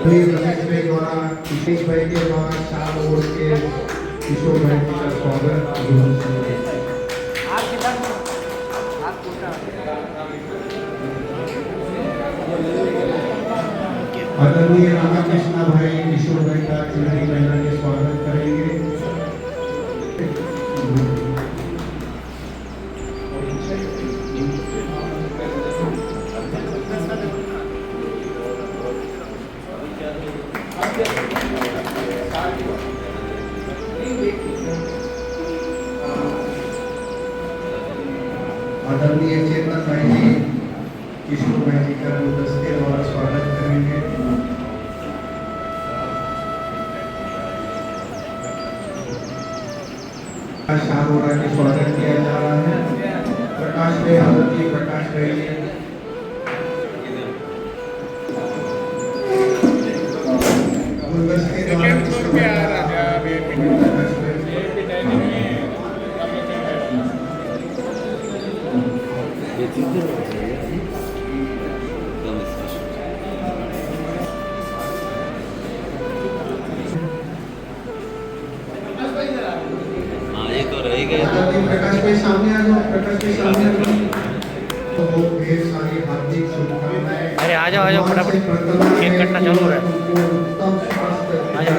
रमेश भाई द्वारा विशेष भाई के द्वारा शाल ओढ़ के किशोर भाई जी का स्वागत आदरणीय रामकृष्ण भाई किशोर भाई का चुनरी पहना के स्वागत करेंगे। आदरणीय चेतन भाई जी किशोर भाई जी का गुलदस्ते और स्वागत करेंगे। शाहरुरा के स्वागत किया जा रहा है। प्रकाश भाई आदरणीय प्रकाश भाई जी गुलदस्ते प्रकाश भाई सामने आ जाओ। प्रकाश भाई सामने आ जाओ। तो ढेर सारी हार्दिक शुभकामनाएं। अरे आ जाओ फटाफट, केक कटना चालू हो रहा है। आ जाओ।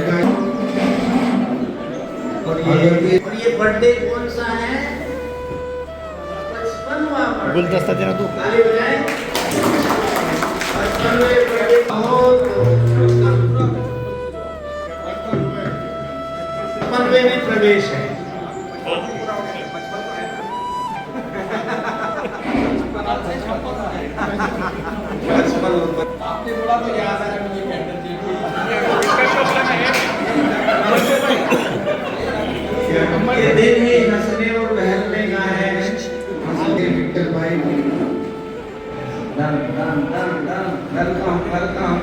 और ये बर्थडे कौन सा है? 55वां गुलदस्ता देना तू। ताली बजाएं। 55वें बर्थडे बहुत 55वें में प्रवेश है। आपने बोला तो याद आया मुझे कैंडल जी ये दिन ही हंसने और बहलने का है। विक्टर भाई done done done done welcome welcome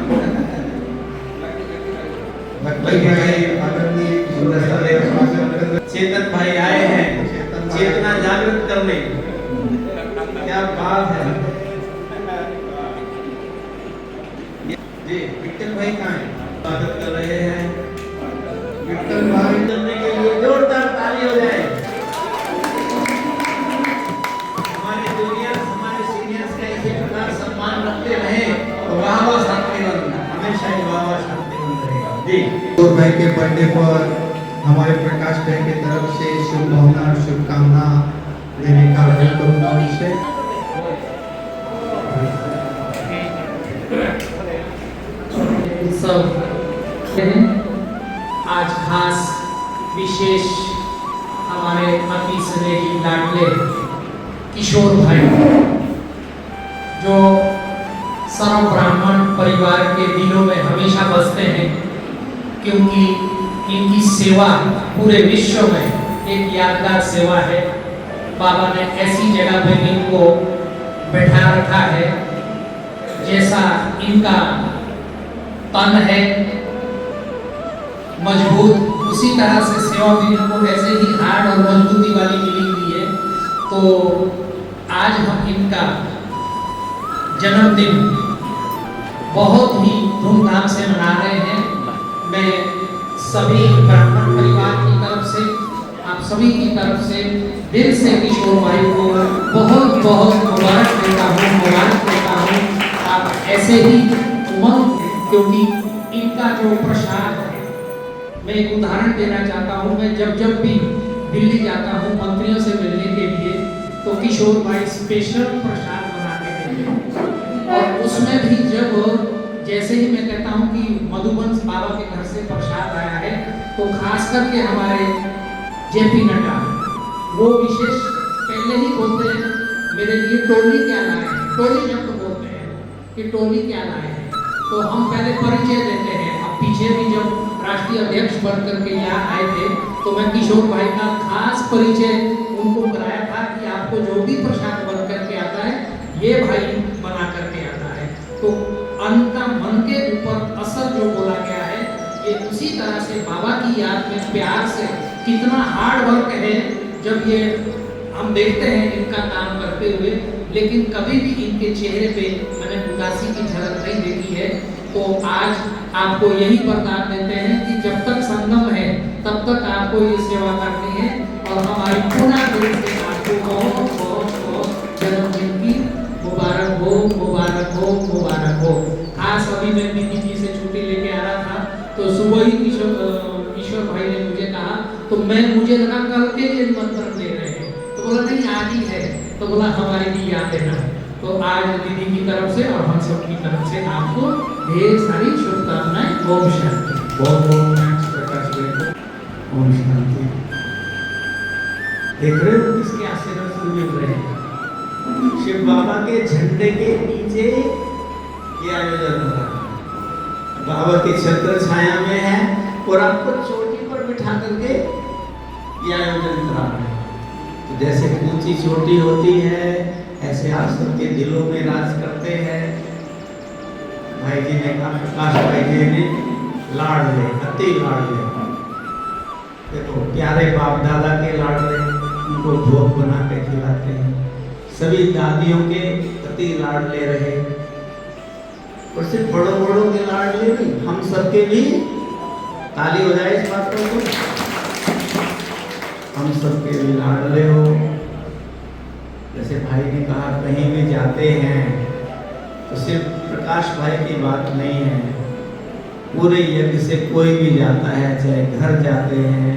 भाई आदरणीय चेतन भाई आए हैं चेतना जागृत करने। क्या बात है जी। विक्टर भाई कहाँ हैं? स्वागत कर रहे हैं विक्टर भाई। करने के लिए जोरदार ताली हो जाए। हमारे जूनियर्स हमारे सीनियर्स का इसी प्रकार सम्मान रखते रहे तो वाह वाह शांति बन हमेशा ही वाह वाह शांति बन रहेगा जी। किशोर भाई के बर्थडे पर हमारे प्रकाश भाई की तरफ से शुभकामना और शुभकामना देने का आग्रह करूंगा उनसे। उत्सव आज खास विशेष हमारे अति स्नेही लाडले किशोर भाई जो सर्व ब्राह्मण परिवार के दिलों में हमेशा बसते हैं, क्योंकि इनकी सेवा पूरे विश्व में एक यादगार सेवा है। बाबा ने ऐसी जगह पे इनको बैठा रखा है, जैसा इनका तन है मजबूत, उसी तरह से सेवा भी इनको ऐसे ही हार्ड और मजबूती वाली मिली हुई है। तो आज हम इनका जन्मदिन बहुत ही धूमधाम से मना रहे हैं। मैं सभी ब्राह्मण परिवार की तरफ से, आप सभी की तरफ से दिल से किशोर भाई को बहुत बहुत मुबारक देता हूँ। आप ऐसे ही उमंग, क्योंकि इनका जो प्रसाद है, मैं एक उदाहरण देना चाहता हूँ। मैं जब भी दिल्ली जाता हूँ मंत्रियों से मिलने के लिए, तो किशोर भाई स्पेशल प्रसाद बना के देते हैं। और उसमें भी जब जैसे ही मैं कहता हूँ कि मधुबन बाबा के घर से प्रसाद आया है, तो खास करके हमारे जेपी नड्डा वो विशेष पहले ही बोलते हैं मेरे लिए टोली क्या लाए हैं। टोली शब्द बोलते हैं कि टोली क्या लाए हैं, तो हम पहले परिचय देते हैं। अब पीछे भी जब राष्ट्रीय अध्यक्ष बनकर के यहाँ आए थे, तो मैं किशोर भाई का खास परिचय उनको कराया था कि आपको जो भी प्रसाद बन करके आता है ये भाई बना करके आता है। तो अन्न का मन के ऊपर असर जो बोला गया है, ये उसी तरह से बाबा की याद में प्यार से कितना हार्ड वर्क है। जब ये हम देखते हैं इनका काम करते हुए, लेकिन कभी भी इनके चेहरे पे मैंने उदासी की झलक नहीं देखी है। तो आज आपको यही वरदान देते हैं कि जब तक संगम है तब तक आपको ये सेवा करनी है और हमारी पूरा दिल से आपको बहुत बहुत बहुत जन्मदिन की मुबारक हो, मुबारक हो, मुबारक हो। खास अभी मैं दीदी जी से छुट्टी लेके आ रहा था तो सुबह ही ईश्वर भाई ने मुझे कहा तो मुझे लगा कल के लिए निमंत्रण दे रहे हैं, तो बोला नहीं आज ही है, तो बोला हमारे लिए याद देना। तो आज दीदी की तरफ से और हम सब की तरफ से आपको ढेर सारी शुभकामनाएं। ओम शांति। बहुत बहुत थैंक्स प्रकाश भाई को। ओम शांति। देख रहे हो किसके आशीर्वाद से मिल रहे हैं? शिव बाबा के झंडे के नीचे ये आयोजन हो रहा है, बाबा के छत्र छाया में है और आपको चोटी पर बिठा करके ये आयोजन करा रहे हैं। तो जैसे ऊंची चोटी होती है ऐसे आप सबके दिलों में राज करते हैं। भाई जी ने कहा, प्रकाश भाई जी ने लाड़ ले, अति लाड़ ले। देखो प्यारे बाप दादा के लाड़ ले, उनको भोग बना के खिलाते हैं। सभी दादियों के अति लाड़ ले रहे, और सिर्फ बड़ों बड़ों के लाड़ ले नहीं, हम सबके भी ताली हो जाए इस बात पर। हम सबके भी लाडले हो। जैसे भाई ने कहा कहीं भी जाते हैं तो सिर्फ प्रकाश भाई की बात नहीं है, पूरे यज्ञ से कोई भी जाता है, चाहे घर जाते हैं,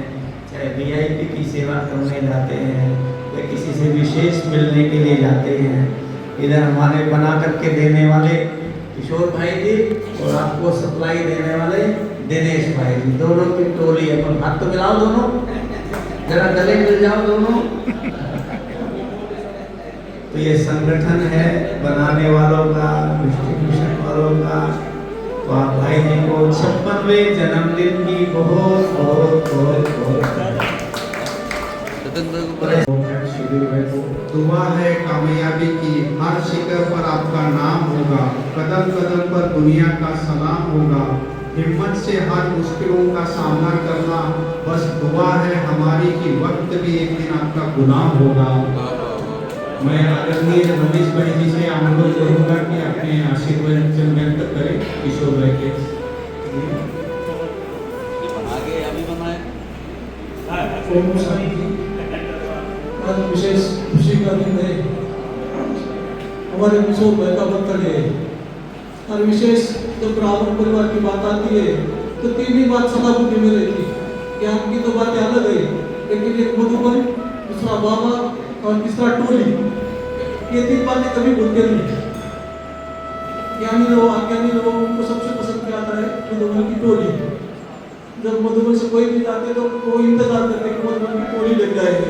चाहे वीआईपी की सेवा करने जाते हैं या किसी से विशेष मिलने के लिए जाते हैं। इधर हमारे बना करके देने वाले किशोर भाई जी और आपको सप्लाई देने वाले दिनेश भाई जी, दोनों की टोली है। पर हाथ तो मिलाओ दोनों, जरा गले मिल जाओ दोनों। तो ये संगठन है बनाने वालों का, डिस्ट्रीब्यूशन वालों का। तो आप भाई जी को 56वें जन्मदिन की बहुत बहुत बहुत दुआ है कामयाबी की, हर शिखर पर आपका नाम होगा, कदम कदम पर दुनिया का सलाम होगा। हिम्मत से हर मुश्किलों का सामना करना, बस दुआ है हमारी कि वक्त भी एक दिन आपका गुलाम होगा। मैं आदरणीय रमेश भाई जी से अनुरोध करूंगा कि अपने आशीर्वाद व्यक्त करें किशोर भाई के। ओम शांति। आज विशेष खुशी का दिन है, हमारे किशोर भाई का बर्थडे है। और विशेष जब ब्राह्मण परिवार की बात आती है तो तीन ही बात सदा बुद्धि में रहती है। ज्ञान की तो बातें अलग है, लेकिन एक मधुबन, दूसरा बाबा और तीसरा टोली, ये तीन बातें कभी भूलते नहीं। ज्ञानी लोग, अज्ञानी लोग, उनको सबसे पसंद क्या आता है? मधुबन की टोली। जब मधुबन से कोई भी जाते तो वो इंतजार करते कि मधुबन की टोली लग जाएगी।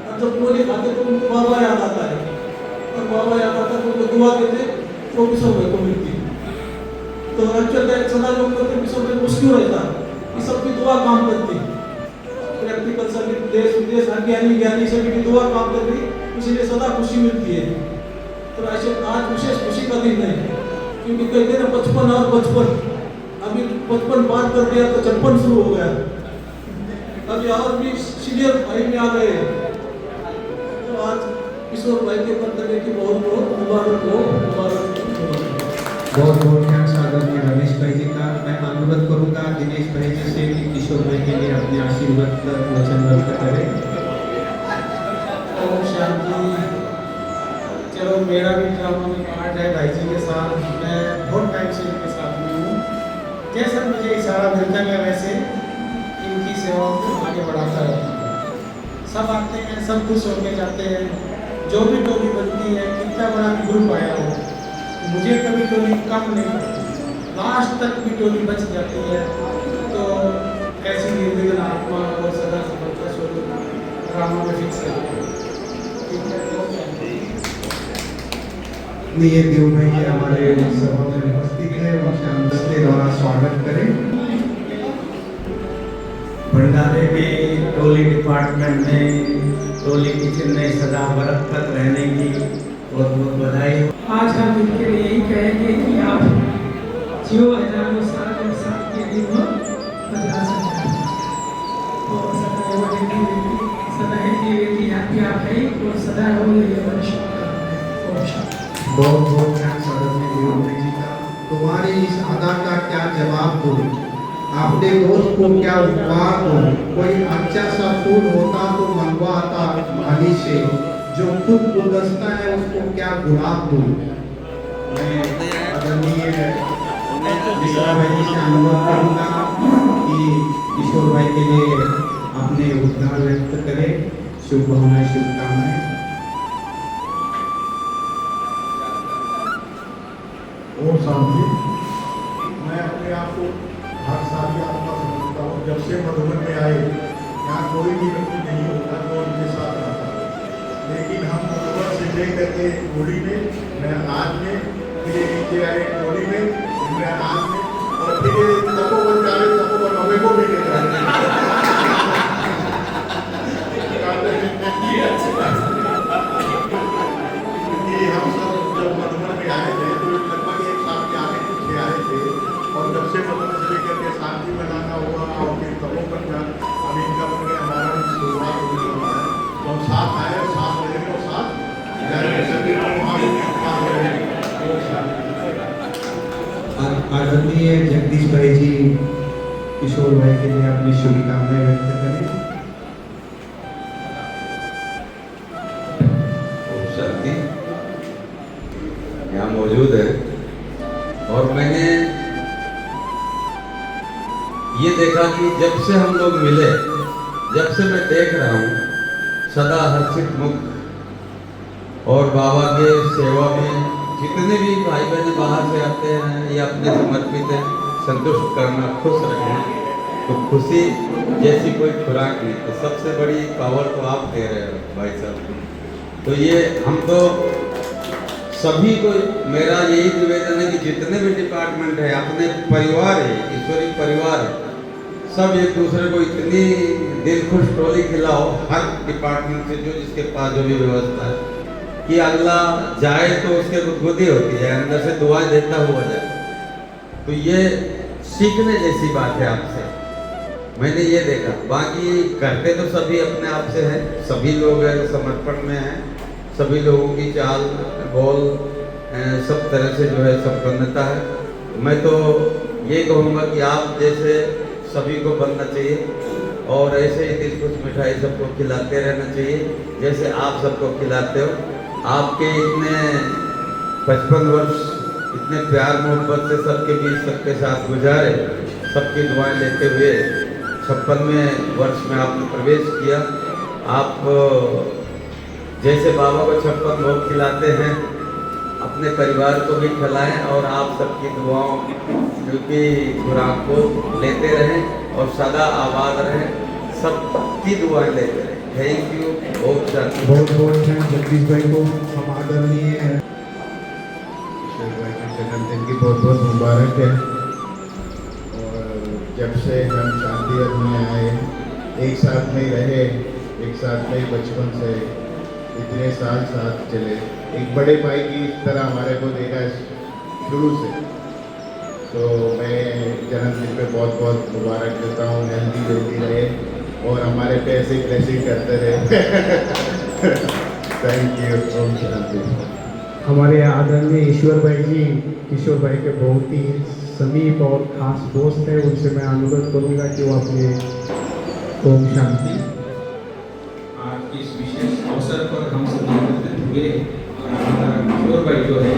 और जब टोली खाते तो उनको बाबा याद आता है, और बाबा याद आता तो उनको दुआ देते, वो किशोर भाई को मिलती। तो एक्चुअल में सदा लोग करते किशोर भाई मुश्किल रहता कि सबकी दुआ काम करती। प्रैक्टिकल सभी देश विदेश अज्ञानी ज्ञानी सभी की दुआ काम करती, इसीलिए सदा खुशी मिलती है। तो ऐसे आज विशेष खुशी का दिन है, क्योंकि कहते हैं ना 55 और 55, अभी 55 बात कर दिया तो 56 शुरू हो गया। अभी और भी सीनियर भाई में आ गए। तो आज किशोर भाई के बर्थडे की बहुत बहुत मुबारक हो, मुबारक हो। बहुत बहुत थैंक्स आदरणीय रमेश भाई जी का। मैं अनुरोध करूंगा दिनेश भाई जी से कि किशोर भाई के लिए अपने आशीर्वाद वचन व्यक्त करें। ओम शांति। चलो मेरा भी ड्रामा में पार्ट है भाई जी के साथ, मैं बहुत टाइम से इनके साथ में हूँ। जैसा मुझे इशारा मिलता है वैसे इनकी सेवाओं को आगे बढ़ाता रहता हूँ। सब आते हैं, सब खुश होकर जाते हैं। जो भी टोली बनती है, कितना बड़ा ग्रुप आया हो, मुझे कभी टोली कम नहीं पड़ती, लास्ट तक भी टोली बच जाती है। तो ऐसी निर्विघ्न आत्मा और सदा समर्थ स्वरूप ड्रामा में फिक्स करते हैं। ये देव भाई जी हमारे सभा में उपस्थित है, उनसे हम दस्ते द्वारा स्वागत करें। भंडारे में टोली डिपार्टमेंट में, टोली किचन में सदा बरकत रहने की बहुत बहुत बधाई। आज हम इनके लिए यही कहेंगे कि आप जो हजारों साल और साल के दिन हो बदला सकते हैं। तो सदा है आप है और सदा हो ये वर्ष। बहुत बहुत थैंक्स आदरणीय देव भाई जी का। तुम्हारी इस अदा का क्या जवाब दूं, अपने दोस्त को क्या उपहार दूं। कोई अच्छा सा फूल होता तो मंगवाता भाली से, जो खुद गुलदस्ता है उसको क्या गुलाब दूं। मैं आदरणीय मिश्रा भाई जी से अनुरोध करूंगा कि किशोर भाई के लिए अपने उद्गार व्यक्त करें। शुभकामनाएं शुभकामनाएं। ओम शांति। मैं अपने आप को भाग्यशाली आत्मा समझता हूँ। जब से मधुबन में आए, यहाँ कोई भी व्यक्ति नहीं होता जो उनके साथ रहता, लेकिन हम मधुबन से लेकर के गोली में, मैं आज में, फिर नीचे आए गोली में, मैं आज में, और फिर तपोवन जा रहे, तपोवन हमें को भी लेकर हम सब जब मधुबन में आए थे तो लगभग एक साल के आगे पीछे आए थे, और जब से मधुबन से लेकर के शांति बनाना हुआ और फिर तपोवन का अभी इनका बन गया, हमारा भी शुरुआत होने वाला है, तो हम साथ आए और साथ रहेंगे और साथ आदरणीय जगदीश भाई जी किशोर भाई के लिए अपनी शुभकामनाएं व्यक्त करें। शांति यहाँ मौजूद है, और मैंने ये देखा कि जब से हम लोग मिले, जब से मैं देख रहा हूँ सदा हर्षित मुख, और बाबा के सेवा में जितने भी भाई बहन बाहर से आते हैं या अपने समर्पित हैं, संतुष्ट करना, खुश रखना, तो खुशी जैसी कोई खुराक नहीं। तो सबसे बड़ी पावर तो आप दे रहे हो भाई साहब। तो ये हम तो सभी को मेरा यही निवेदन है कि जितने भी डिपार्टमेंट है, अपने परिवार है, ईश्वरीय परिवार है, सब एक दूसरे को इतनी दिल खुश टोली खिलाओ, हर डिपार्टमेंट से जो जिसके पास जो भी व्यवस्था है, कि अगला जाए तो उसके गुदगुदी होती है, अंदर से दुआएं देता हुआ जाए। तो ये सीखने जैसी बात है आपसे, मैंने ये देखा। बाकी करते तो सभी अपने आप से हैं, सभी लोग समर्पण में हैं, सभी लोगों की चाल बोल सब तरह से जो है संपन्नता है। मैं तो ये कहूँगा कि आप जैसे सभी को बनना चाहिए, और ऐसे ही दिल कुछ मिठाई सबको खिलाते रहना चाहिए, जैसे आप सबको खिलाते हो। आपके इतने 55 वर्ष इतने प्यार मोहब्बत से सबके बीच सबके साथ गुजारे, सबकी दुआएं लेते हुए 56वें वर्ष में आपने प्रवेश किया। आप जैसे बाबा को 56 भोग खिलाते हैं, अपने परिवार को भी खिलाएं, और आप सबकी दुआओं की खुराक को लेते रहें और सदा आबाद रहें, सबकी दुआएं लेते रहें। Thank you. बहुत बहुत थैंक जगदीश भाई को। हम आदरणीय किशोर भाई के जन्मदिन की बहुत बहुत मुबारक है। और जब से हम शांतिवन में आए, एक साथ में रहे, एक साथ में बचपन से इतने साल साथ चले, एक बड़े भाई की तरह हमारे को देखा शुरू से। तो मैं जन्मदिन पे बहुत बहुत मुबारक देता हूँ, हेल्दी जल्दी रहे और हमारे पे ऐसे ब्लेसिंग करते रहे। Thank you. ओम शांति। हमारे आदरणीय ईश्वर भाई जी किशोर भाई के बहुत ही समीप और खास दोस्त हैं, उनसे मैं अनुरोध करूंगा कि वो अपने ओम शांति। आज इस विशेष अवसर पर हम सब एकत्रित हुए, और हमारा किशोर भाई जो है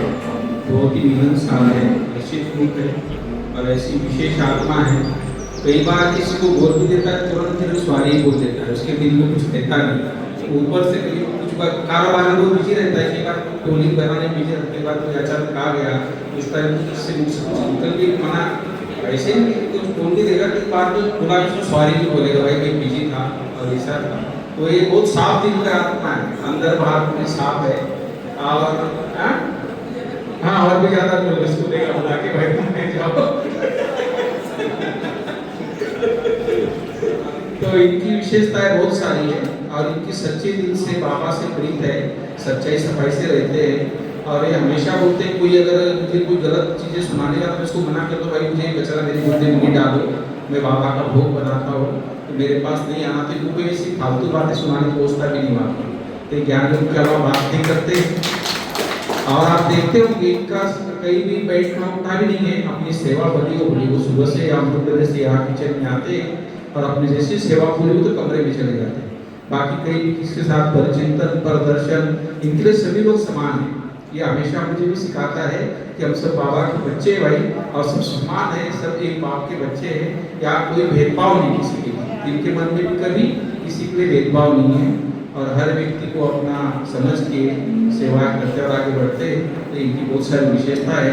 बहुत ही मिलनसार है, निश्चित रूप है, और ऐसी विशेष आत्मा है। कई बार किसी को बोल भी देता है, तुरंत फिर सॉरी बोल देता है, उसके दिल में कुछ रहता नहीं। ऊपर से कुछ कारोबार में वो बिजी रहता है, कई बार टोली बनाने बिजी रहता है, कई बार कोई अचानक आ गया, इस तरह से कुछ निकल भी मना ऐसे ही कुछ बोल भी देगा, कई बार तो थोड़ा सॉरी भी बोलेगा, भाई मैं बिजी था और ऐसा था। तो ये बहुत साफ दिल का आत्मा है, अंदर बाहर पूरी साफ है। और हाँ, और भी ज्यादा बोल इसको देगा बुला के, भाई तुम जाओ। तो इनकी विशेषताएं बहुत सारी है, और इनकी सच्चे दिल से बाबा से प्रीत है, सच्चाई सफाई से रहते हैं। और ये हमेशा बोलते हैं, कोई अगर मुझे कोई गलत चीज़ें सुनाने का तो उसको मना कर दो, भाई मुझे कचरा मेरे मुद्दे में नहीं डालो, मैं बाबा का भोग बनाता हूँ, तो मेरे पास नहीं आना। तो इनको ऐसी फालतू बातें सुनाने की व्यवस्था भी नहीं मानती, तो ज्ञान के अलावा बात नहीं करते। और आप देखते होंगे इनका कहीं भी बैठना उठना भी नहीं है, अपनी सेवा बनी हो बोली, वो सुबह से आंध्र प्रदेश से यहाँ किचन में आते हैं और अपनी जैसी सेवा पूरी हो तो कमरे में चले जाते हैं। बाकी कहीं भी किसके साथ परिचिंतन प्रदर्शन, इनके लिए सभी लोग समान हैं। ये हमेशा मुझे भी सिखाता है कि हम सब बाबा के बच्चे हैं भाई, और सब समान है, सब एक बाप के बच्चे हैं, या कोई भेदभाव नहीं किसी के लिए, इनके मन में भी कभी किसी के लिए भेदभाव नहीं है, और हर व्यक्ति को अपना समझ के सेवा करते और आगे बढ़ते हैं। तो इनकी बहुत सारी विशेषता है।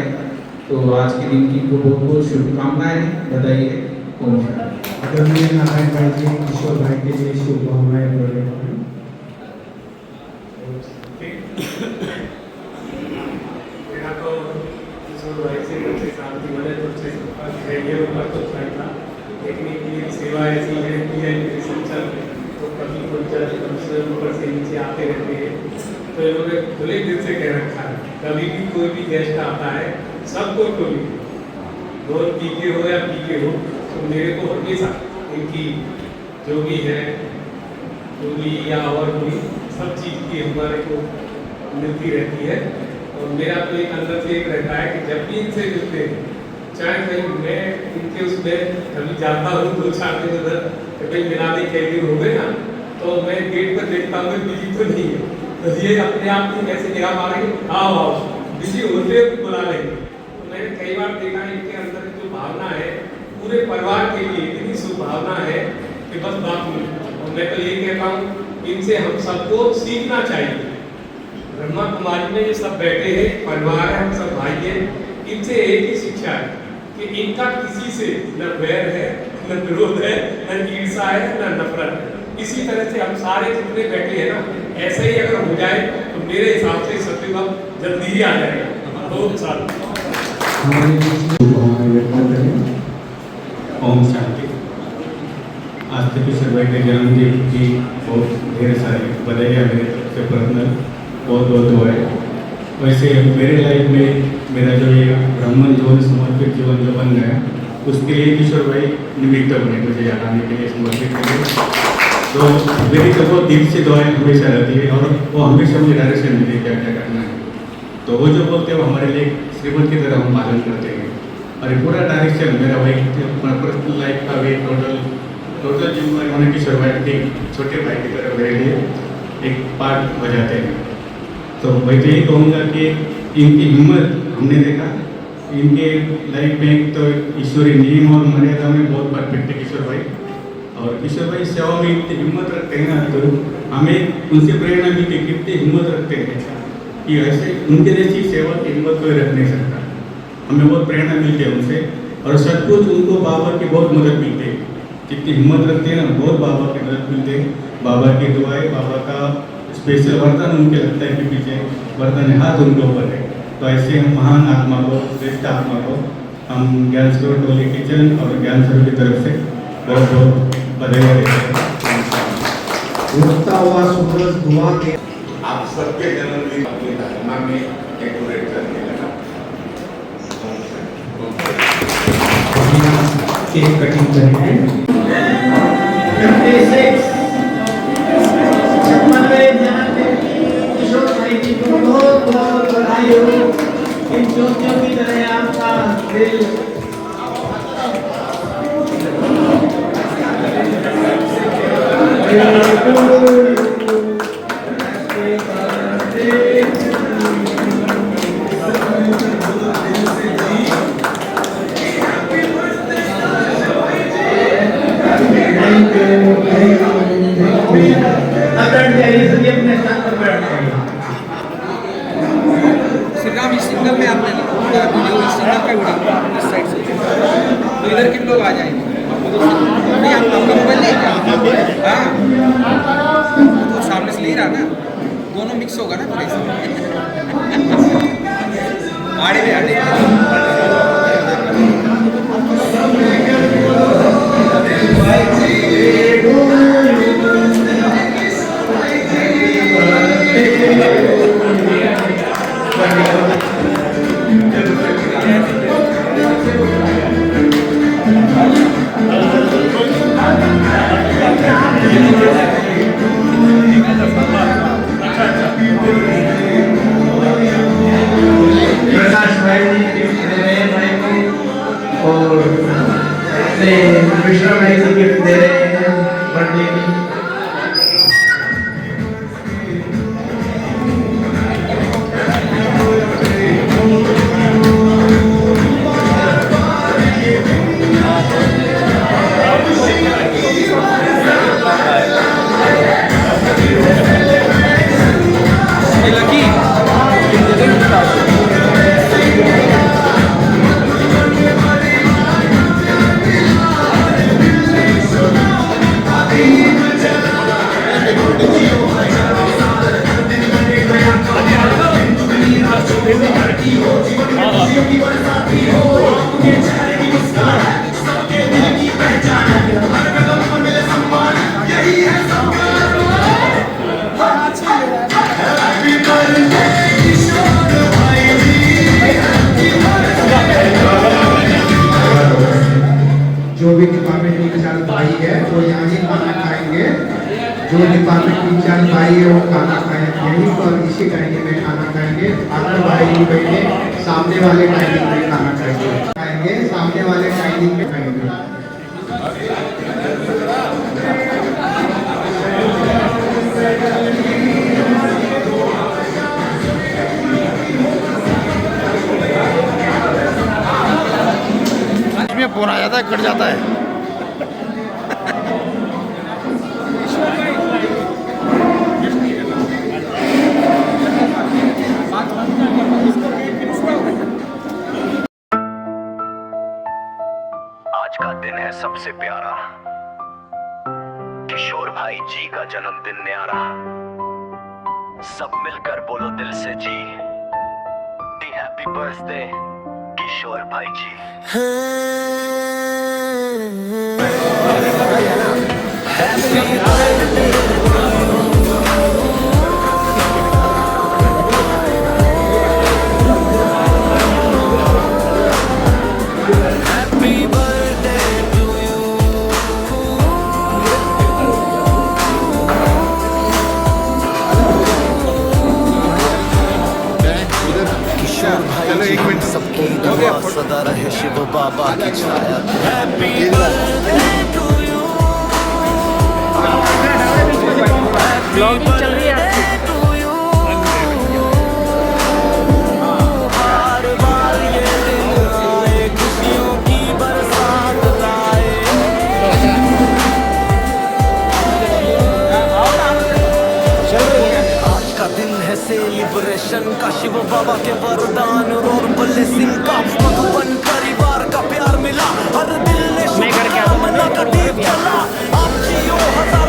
तो आज के दिन की इनको बहुत बहुत शुभकामनाएं हैं, बधाई है। ओम शांति। आदरणीय नारायण भाई जी, किशोर भाई के लिए शुभकामनाएं प्रकट करें। मेरा तो किशोर भाई से मुझसे शांति वाले तो ये उम्र तो था, लेकिन इनकी सेवा ऐसी है कि इनके संचल तो कभी ऊपर से नीचे आते रहते हैं। तो इन्होंने खुले दिल से कह रखा है, कभी भी कोई भी गेस्ट आता है सबको टोली रोज पीके हो या पीके हो, तो मेरे को हमेशा इनकी जो भी है टोली या और कोई सब चीज़ की हमारे को मिलती रहती है। और मेरा तो एक अंदर से एक रहता है कि जब भी इनसे मिलते हैं, चाहे कहीं मैं इनके उसमें कभी जाता हूँ 2-4 दिन उधर, कभी मिलाने के दिन हो गए ना, तो मैं गेट पर देखता हूँ बिजी तो नहीं है, तो ये अपने आप ही कैसे निगाह मारेंगे, आओ आओ, बिजी होते हुए बुला लेंगे। तो मैंने कई बार देखा इनके अंदर जो भावना है पूरे परिवार के लिए इतनी शुभ भावना है कि बस बात नहीं। और मैं तो ये कहता हूँ इनसे हम सबको सीखना चाहिए। ब्रह्मा कुमारी में ये सब बैठे हैं, परिवार है, हम सब भाई हैं, इनसे एक ही शिक्षा है कि इनका किसी से न वैर है, न विरोध है, न ईर्षा है, न नफरत है। इसी तरह से हम सारे जितने बैठे हैं ना, ऐसे ही अगर हो जाए तो मेरे हिसाब से सत्ययुग जल्दी ही आ जाएगा। बहुत साल ओम शांति। आज तक किशोर भाई के जन्मदिन की बहुत ढेर सारी बधाइयाँ मेरे तरफ से पर्सनल बहुत बहुत दुआएं। वैसे मेरे लाइफ में मेरा जो ये ब्राह्मण जीवन समर्पित जीवन जो बन गया, उसके लिए किशोर भाई निमित्त बने मुझे यहाँ आने के लिए, समर्पित करें। तो मेरी तो बहुत दिल से दुआएं हमेशा रहती है, और वो हमेशा मुझे डायरेक्शन देती है क्या क्या करना है। तो वो जो बोलते हैं वो हमारे लिए श्रीमत की तरह हम पालन करते हैं। और ये पूरा डायरेक्शन मेरा भाई पर्सनल लाइफ का भी टोटल जिम्मेदारी होने किशोर भाई के छोटे भाई की तरह मेरे लिए एक पार्ट हो जाते हैं। तो मैं तो यही कहूँगा कि इनकी हिम्मत हमने देखा, इनके लाइफ में तो ईश्वरीय नियम और मर्यादा में बहुत परफेक्ट है किशोर भाई। और किशोर भाई सेवा में इतनी हिम्मत रखते हैं ना, तो हमें उनसे प्रेरणा मिलती है, कितनी हिम्मत रखते हैं कि ऐसे उनके जैसी सेवा की हिम्मत कोई रख नहीं सकता। हमें बहुत प्रेरणा मिलती है उनसे, और सब कुछ उनको बाबा की बहुत मदद मिलती है। जितनी हिम्मत रखते हैं ना, बहुत बाबा की मदद मिलती है। बाबा की दुआएं, बाबा का स्पेशल वरदान उनके लगता है कि पीछे वरदान हाथ उनके ऊपर है। तो ऐसे हम महान आत्मा को, श्रेष्ठ आत्मा को हम ज्ञान सरोवर टोली किचन और ज्ञान सरोवर की तरफ से बहुत बहुत बधाई देते हैं। उगता हुआ सूरज दुआ के आप सबके जन्मदिन अपनी धारणा में डेकोरेट करने लगा। केक कटिंग करेंगे। 56 किशोर भाई जी को बहुत बहुत बधाई हो। इन ज्योतियों की तरह आपका दिल सिंगल में आपने वीडियो इस सिंगल का वीडियो इस साइड से तो इधर के लोग आ जाएंगे। नहीं आपका मोबाइल नहीं है? हाँ तो सामने से ले रहा ना, दोनों मिक्स होगा ना थोड़े से आड़े में आड़े अच्छा से कृष्णा भाई को गिफ्ट दे रहे हैं बर्थडे की। जो भी डिपार्टमेंट इंचार्ज भाई है वो यहाँ ही खाना खाएंगे। जो डिपार्टमेंट इंचार्ज भाई है वो खाना खाएंगे यहीं पर इसी डाइनिंग में खाना खाएंगे। अगर भाई बहने सामने वाले डाइनिंग में खाना खाएंगे सामने वाले डाइनिंग में खाएंगे। में फोन आ जाता है, कट जाता है। आज का दिन है सबसे प्यारा, किशोर भाई जी का जन्मदिन न्यारा। सब मिलकर बोलो दिल से जी, हैप्पी बर्थडे किशोर भाई जी। सबकी दुआ सदा रहे शिव बाबा की छाया। Happy birthday to you, blogging चल रही है टू यू। बार बार ये दिन आए, खुशियों की बरसात लाए। आज का दिन है सेलिब्रेशन का, शिव बाबा के वरदान और ब्लेसिंग का। मधुबन परिवार का प्यार मिला, हर दिल ने शुभकामना का दीप जला। आप जियो हजार